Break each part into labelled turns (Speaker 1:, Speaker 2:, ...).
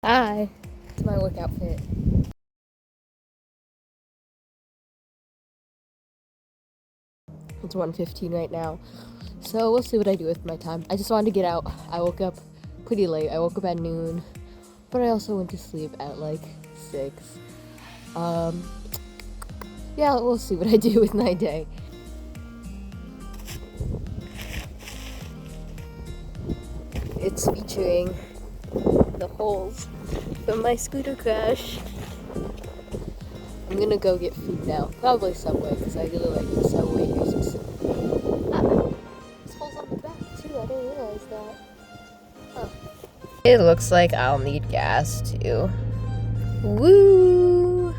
Speaker 1: Hi. It's my work outfit. It's 1:15 right now. So we'll see what I do with my time. I just wanted to get out. I woke up pretty late. I woke up at noon, but I also went to sleep at like 6. Yeah, we'll see what I do with my day. It's featuring the holes from my scooter crash. I'm gonna go get food now. Probably Subway, because I really like the Subway here specifically. There's holes on the back too. I didn't realize that. Huh. It looks like I'll need gas too. Woo!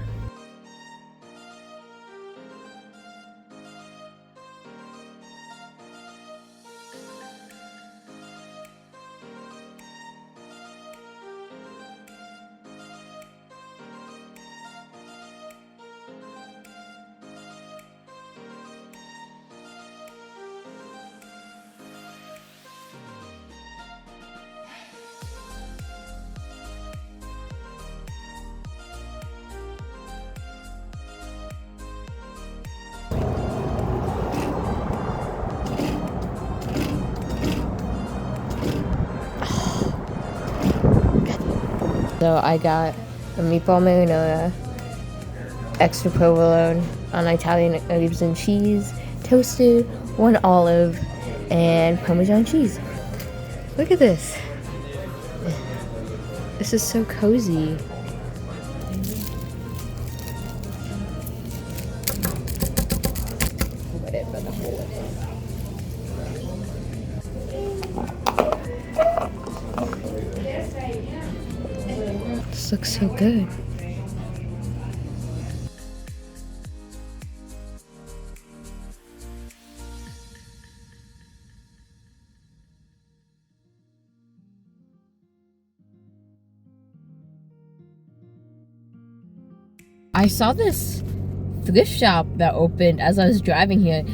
Speaker 1: So I got a meatball marinara, extra provolone on Italian herbs and cheese, toasted, 1 olive, and Parmesan cheese. Look at this. This is so cozy. Whatever the whole This looks so good. I saw this thrift shop that opened as I was driving here.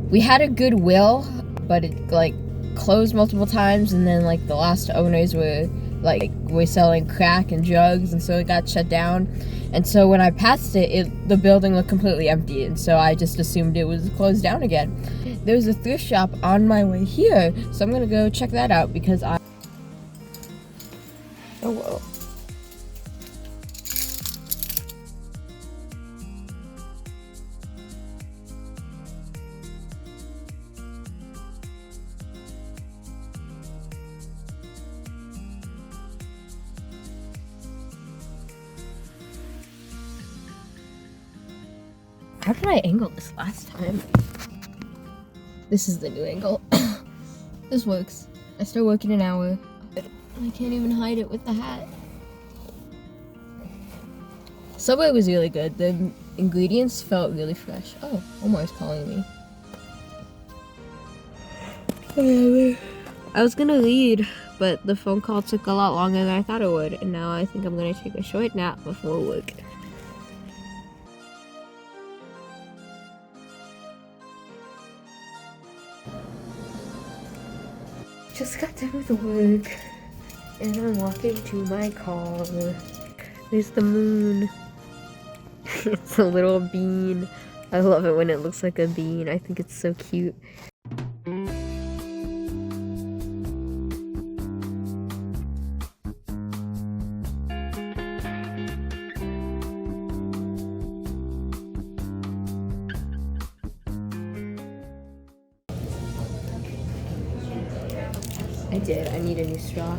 Speaker 1: We had a Goodwill, but it like closed multiple times, and then like the last owners were selling crack and drugs, and so it got shut down. And so when I passed it, the building looked completely empty, and so I just assumed it was closed down again. There was a thrift shop on my way here, so I'm gonna go check that out because oh whoa. How did I angle this last time? This is the new angle. This works. I start working an hour. I can't even hide it with the hat. Subway was really good. The ingredients felt really fresh. Oh, Omar's calling me. I was gonna lead, but the phone call took a lot longer than I thought it would, and now I think I'm gonna take a short nap before work. Just got done with work, and I'm walking to my car. There's the moon. It's a little bean. I love it when it looks like a bean. I think it's so cute. I did. I need a new straw.